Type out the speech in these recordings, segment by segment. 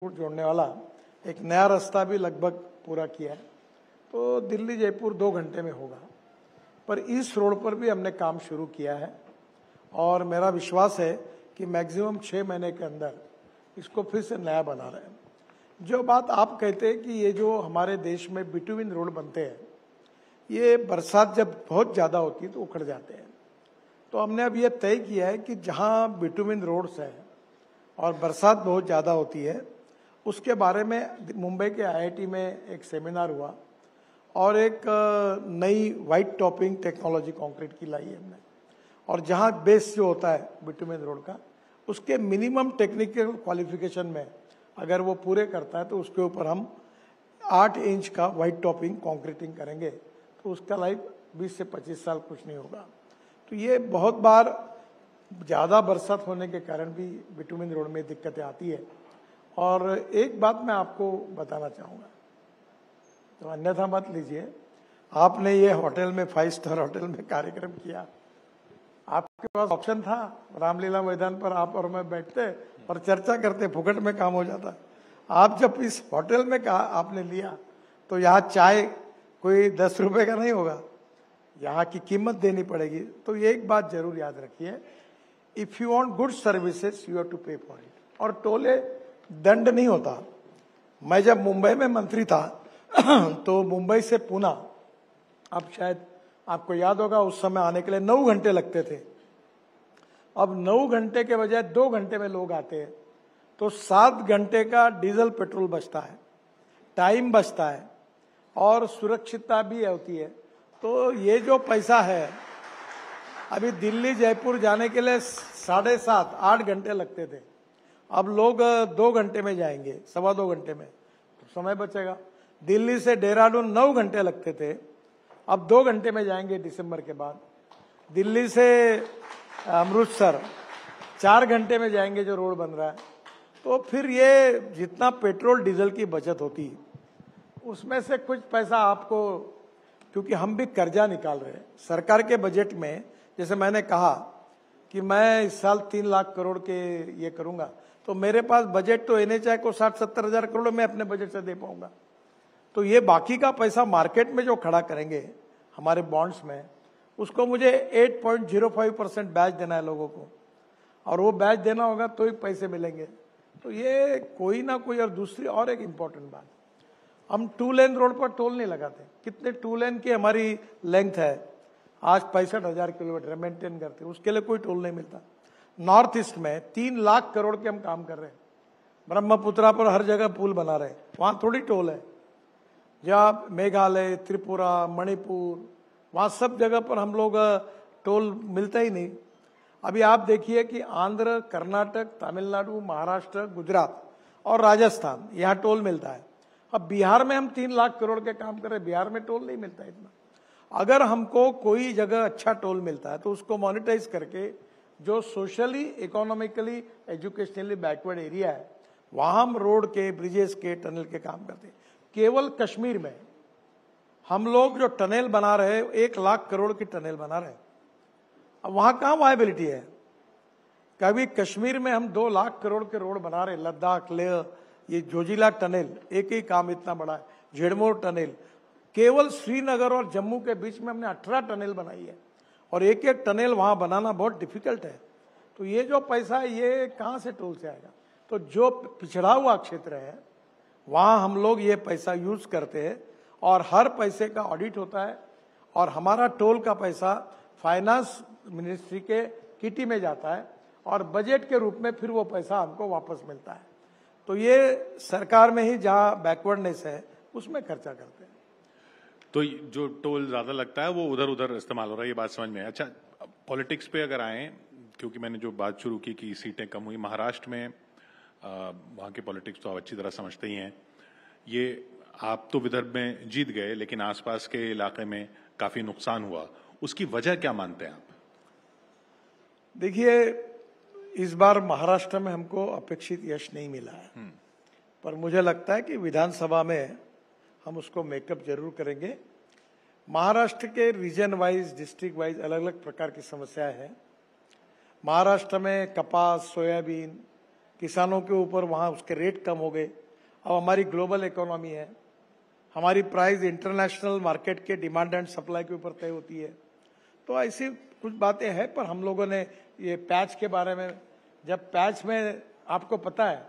जोड़ने वाला एक नया रास्ता भी लगभग पूरा किया है, तो दिल्ली जयपुर 2 घंटे में होगा। पर इस रोड पर भी हमने काम शुरू किया है और मेरा विश्वास है कि मैक्सिमम 6 महीने के अंदर इसको फिर से नया बना रहे हैं। जो बात आप कहते हैं कि ये जो हमारे देश में बिटवीन रोड बनते हैं, ये बरसात जब बहुत ज़्यादा होती है तो उखड़ जाते हैं। तो हमने अब ये तय किया है कि जहाँ बिटवीन रोड्स हैं और बरसात बहुत ज़्यादा होती है, उसके बारे में मुंबई के आईआईटी में एक सेमिनार हुआ और एक नई वाइट टॉपिंग टेक्नोलॉजी कंक्रीट की लाई है हमने। और जहाँ बेस जो होता है बिटुमेन रोड का, उसके मिनिमम टेक्निकल क्वालिफिकेशन में अगर वो पूरे करता है तो उसके ऊपर हम 8 इंच का वाइट टॉपिंग कंक्रीटिंग करेंगे, तो उसका लाइफ 20 से 25 साल कुछ नहीं होगा। तो ये बहुत बार ज़्यादा बरसात होने के कारण भी बिटुमेन रोड में दिक्कतें आती है। और एक बात मैं आपको बताना चाहूँगा, तो अन्यथा मत लीजिए, आपने ये होटल में 5 स्टार होटल में कार्यक्रम किया, आपके पास ऑप्शन था, रामलीला मैदान पर आप और मैं बैठते और चर्चा करते, फुकट में काम हो जाता। आप जब इस होटल में कहा आपने लिया, तो यहाँ चाय कोई 10 रुपए का नहीं होगा, यहाँ की कीमत देनी पड़ेगी। तो ये एक बात जरूर याद रखिए, if you want good services you have to pay for it. और टोले दंड नहीं होता। मैं जब मुंबई में मंत्री था तो मुंबई से पुणे, अब शायद आपको याद होगा, उस समय आने के लिए 9 घंटे लगते थे। अब 9 घंटे के बजाय 2 घंटे में लोग आते हैं, तो 7 घंटे का डीजल पेट्रोल बचता है, टाइम बचता है और सुरक्षितता भी होती है। तो ये जो पैसा है, अभी दिल्ली जयपुर जाने के लिए 7.5 8 घंटे लगते थे, अब लोग 2 घंटे में जाएंगे, 2.25 घंटे में, तो समय बचेगा। दिल्ली से देहरादून 9 घंटे लगते थे, अब 2 घंटे में जाएंगे दिसंबर के बाद। दिल्ली से अमृतसर 4 घंटे में जाएंगे जो रोड बन रहा है। तो फिर ये जितना पेट्रोल डीजल की बचत होती, उसमें से कुछ पैसा आपको, क्योंकि हम भी कर्जा निकाल रहे हैं सरकार के बजट में। जैसे मैंने कहा कि मैं इस साल 3 लाख करोड़ के ये करूंगा, तो मेरे पास बजट तो एनएचआई को 60-70 हजार करोड़ मैं अपने बजट से दे पाऊंगा। तो ये बाकी का पैसा मार्केट में जो खड़ा करेंगे हमारे बॉन्ड्स में, उसको मुझे 8.05% ब्याज देना है लोगों को, और वो ब्याज देना होगा तो ही पैसे मिलेंगे। तो ये कोई ना कोई। और दूसरी और एक इम्पोर्टेंट बात, हम 2 लेन रोड पर टोल नहीं लगाते। कितने 2 लेन की हमारी लेंथ है, आज 65,000 किलोमीटर मेंटेन करते, उसके लिए कोई टोल नहीं मिलता। नॉर्थ ईस्ट में 3 लाख करोड़ के हम काम कर रहे हैं, ब्रह्मपुत्रा पर हर जगह पुल बना रहे हैं, वहां थोड़ी टोल है। जहाँ मेघालय, त्रिपुरा, मणिपुर, वहाँ सब जगह पर हम लोग टोल मिलता ही नहीं। अभी आप देखिए कि आंध्र, कर्नाटक, तमिलनाडु, महाराष्ट्र, गुजरात और राजस्थान, यहाँ टोल मिलता है। अब बिहार में हम 3 लाख करोड़ के काम कर रहे हैं, बिहार में टोल नहीं मिलता इतना। अगर हमको कोई जगह अच्छा टोल मिलता है तो उसको मोनेटाइज करके, जो socially, economically, educationally backward area है, वहां हम रोड के, ब्रिजेस के, टनल के काम करते हैं। केवल कश्मीर में हम लोग जो टनल बना रहे हैं, 1 लाख करोड़ की टनल बना रहे हैं। अब वहां कहाँ वायबिलिटी है? कभी कश्मीर में हम 2 लाख करोड़ के रोड बना रहे हैं, लद्दाख, लेह, ये जोजिला टनल, एक ही काम इतना बड़ा है, झेड़मोर टनल। केवल श्रीनगर और जम्मू के बीच में हमने 18 टनल बनाई है, और एक एक टनल वहां बनाना बहुत डिफिकल्ट है। तो ये जो पैसा है, ये कहाँ से टोल से आएगा? तो जो पिछड़ा हुआ क्षेत्र है, वहां हम लोग ये पैसा यूज करते हैं, और हर पैसे का ऑडिट होता है, और हमारा टोल का पैसा फाइनेंस मिनिस्ट्री के किटी में जाता है, और बजट के रूप में फिर वो पैसा हमको वापस मिलता है। तो ये सरकार में ही जहाँ बैकवर्डनेस है उसमें खर्चा करते हैं। तो जो टोल ज्यादा लगता है वो उधर उधर इस्तेमाल हो रहा है, ये बात समझ में है। अच्छा, पॉलिटिक्स पे अगर आए, क्योंकि मैंने जो बात शुरू की कि सीटें कम हुई महाराष्ट्र में, वहाँ के पॉलिटिक्स तो आप अच्छी तरह समझते ही हैं। ये आप तो विदर्भ में जीत गए, लेकिन आसपास के इलाके में काफी नुकसान हुआ, उसकी वजह क्या मानते हैं आप? देखिए, इस बार महाराष्ट्र में हमको अपेक्षित यश नहीं मिला है, पर मुझे लगता है कि विधानसभा में हम उसको मेकअप जरूर करेंगे। महाराष्ट्र के रीजन वाइज, डिस्ट्रिक्ट वाइज अलग अलग प्रकार की समस्याएं हैं। महाराष्ट्र में कपास, सोयाबीन, किसानों के ऊपर वहाँ उसके रेट कम हो गए। अब हमारी ग्लोबल इकोनॉमी है, हमारी प्राइस इंटरनेशनल मार्केट के डिमांड एंड सप्लाई के ऊपर तय होती है। तो ऐसी कुछ बातें हैं, पर हम लोगों ने ये पैच के बारे में, जब पैच में आपको पता है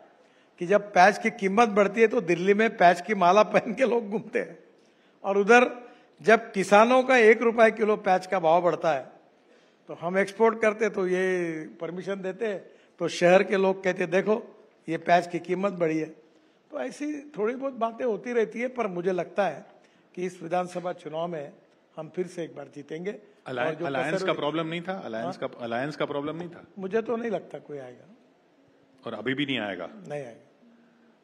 कि जब पैच की कीमत बढ़ती है तो दिल्ली में पैच की माला पहन के लोग घूमते हैं, और उधर जब किसानों का 1 रुपया किलो पैच का भाव बढ़ता है तो हम एक्सपोर्ट करते तो ये परमिशन देते, तो शहर के लोग कहते देखो ये पैच की कीमत बढ़ी है। तो ऐसी थोड़ी बहुत बातें होती रहती है, पर मुझे लगता है कि इस विधानसभा चुनाव में हम फिर से एक बार जीतेंगे। अलायंस का प्रॉब्लम नहीं था? अलायंस का प्रॉब्लम नहीं था? मुझे तो नहीं लगता कोई आएगा, और अभी भी नहीं आएगा? नहीं आएगा।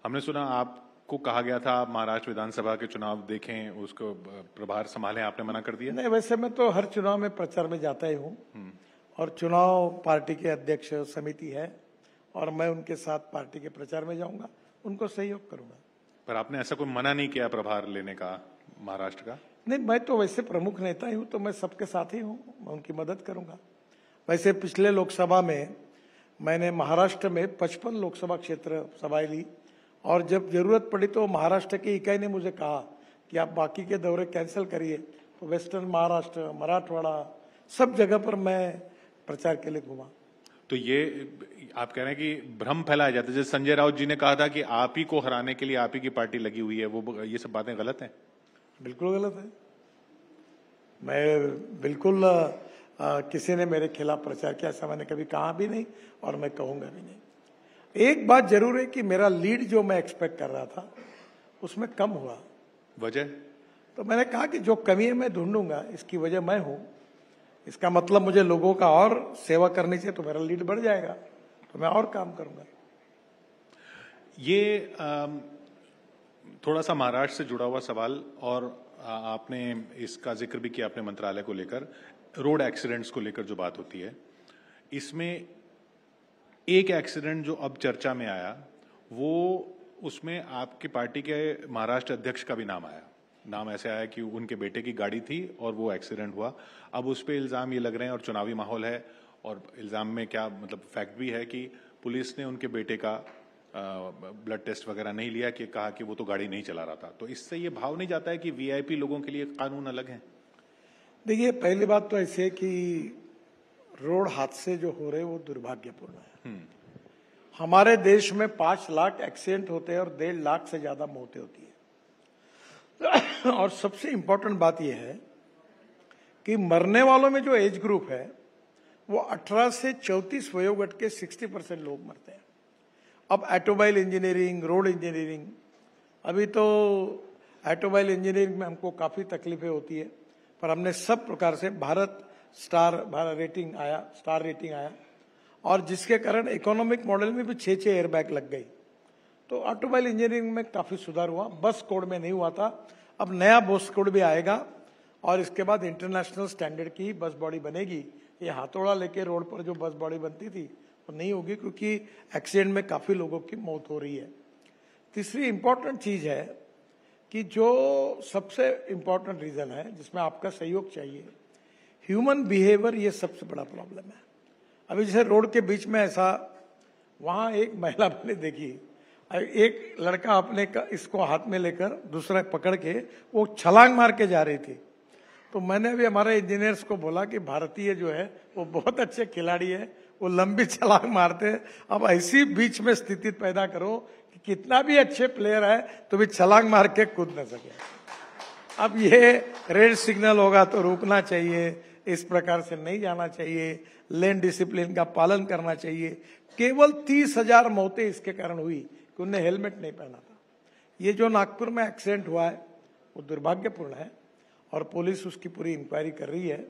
हमने सुना आपको कहा गया था आप महाराष्ट्र विधानसभा के चुनाव देखें, उसको प्रभार संभालें, आपने मना कर दिया? नहीं, वैसे मैं तो हर चुनाव में प्रचार में जाता ही हूँ, और चुनाव पार्टी के अध्यक्ष समिति है और मैं उनके साथ पार्टी के प्रचार में जाऊंगा, उनको सहयोग करूंगा। पर आपने ऐसा कोई मना नहीं किया प्रभार लेने का महाराष्ट्र का? नहीं, मैं तो वैसे प्रमुख नेता ही हूँ, तो मैं सबके साथ ही हूँ, मैं उनकी मदद करूंगा। वैसे पिछले लोकसभा में मैंने महाराष्ट्र में 55 लोकसभा क्षेत्र सभाएं ली, और जब जरूरत पड़ी तो महाराष्ट्र की इकाई ने मुझे कहा कि आप बाकी के दौरे कैंसिल करिए, तो वेस्टर्न महाराष्ट्र, मराठवाड़ा, सब जगह पर मैं प्रचार के लिए घूमा। तो ये आप कह रहे हैं कि भ्रम फैलाया जाता है, जैसे संजय राउत जी ने कहा था कि आप ही को हराने के लिए आप ही की पार्टी लगी हुई है, वो ये सब बातें गलत हैं? बिल्कुल गलत है। मैं बिल्कुल किसी ने मेरे खिलाफ प्रचार किया ऐसा मैंने कभी कहा भी नहीं, और मैं कहूंगा भी नहीं। एक बात जरूर है कि मेरा लीड जो मैं एक्सपेक्ट कर रहा था उसमें कम हुआ। वजह? तो मैंने कहा कि जो कमी है मैं ढूंढूंगा, इसकी वजह मैं हूं। इसका मतलब मुझे लोगों का और सेवा करनी चाहिए, तो मेरा लीड बढ़ जाएगा, तो मैं और काम करूंगा। ये थोड़ा सा महाराष्ट्र से जुड़ा हुआ सवाल, और आपने इसका जिक्र भी किया अपने मंत्रालय को लेकर, रोड एक्सीडेंट्स को लेकर जो बात होती है, इसमें एक एक्सीडेंट जो अब चर्चा में आया, वो उसमें आपकी पार्टी के महाराष्ट्र अध्यक्ष का भी नाम आया। नाम ऐसे आया कि उनके बेटे की गाड़ी थी और वो एक्सीडेंट हुआ। अब उस पर इल्जाम ये लग रहे हैं, और चुनावी माहौल है, और इल्जाम में क्या मतलब फैक्ट भी है कि पुलिस ने उनके बेटे का ब्लड टेस्ट वगैरह नहीं लिया, कि कहा कि वो तो गाड़ी नहीं चला रहा था। तो इससे ये भाव नहीं जाता है कि वीआईपी लोगों के लिए कानून अलग है? देखिए, पहली बात तो ऐसे है कि रोड हादसे जो हो रहे हैं वो दुर्भाग्यपूर्ण है। हमारे देश में 5 लाख एक्सीडेंट होते हैं और 1.5 लाख से ज्यादा मौतें होती है। और सबसे इंपॉर्टेंट बात यह है कि मरने वालों में जो एज ग्रुप है वो 18 से 34 वयोगट के 60% लोग मरते हैं। अब ऑटोमोबाइल इंजीनियरिंग, रोड इंजीनियरिंग, अभी तो ऑटोमोबाइल इंजीनियरिंग में हमको काफी तकलीफें होती है, पर हमने सब प्रकार से भारत रेटिंग आया, और जिसके कारण इकोनॉमिक मॉडल में भी 6 एयरबैग लग गई। तो ऑटोमोबाइल इंजीनियरिंग में काफी सुधार हुआ। बस कोड में नहीं हुआ था, अब नया बस कोड भी आएगा, और इसके बाद इंटरनेशनल स्टैंडर्ड की बस बॉडी बनेगी। ये हाथोड़ा लेके रोड पर जो बस बॉडी बनती थी वो नहीं होगी, क्योंकि एक्सीडेंट में काफी लोगों की मौत हो रही है। तीसरी इंपॉर्टेंट चीज है कि जो सबसे इंपॉर्टेंट रीजन है जिसमें आपका सहयोग चाहिए, ह्यूमन बिहेवियर, ये सबसे बड़ा प्रॉब्लम है। अभी जैसे रोड के बीच में ऐसा, वहां एक महिला मैंने देखी, एक लड़का अपने इसको हाथ में लेकर दूसरा पकड़ के वो छलांग मार के जा रही थी। तो मैंने अभी हमारे इंजीनियर्स को बोला कि भारतीय जो है वो बहुत अच्छे खिलाड़ी है, वो लंबी छलांग मारते हैं। अब ऐसी बीच में स्थिति पैदा करो कि कितना भी अच्छे प्लेयर है तो भी छलांग मार के कूद न सके। अब ये रेड सिग्नल होगा तो रुकना चाहिए, इस प्रकार से नहीं जाना चाहिए, लेन डिसिप्लिन का पालन करना चाहिए। केवल 30,000 मौतें इसके कारण हुई कि उन्हें हेलमेट नहीं पहना था। ये जो नागपुर में एक्सीडेंट हुआ है वो दुर्भाग्यपूर्ण है, और पुलिस उसकी पूरी इंक्वायरी कर रही है,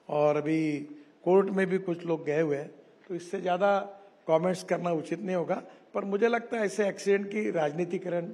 और अभी कोर्ट में भी कुछ लोग गए हुए हैं। तो इससे ज्यादा कमेंट्स करना उचित नहीं होगा, पर मुझे लगता है ऐसे एक्सीडेंट की राजनीतिकरण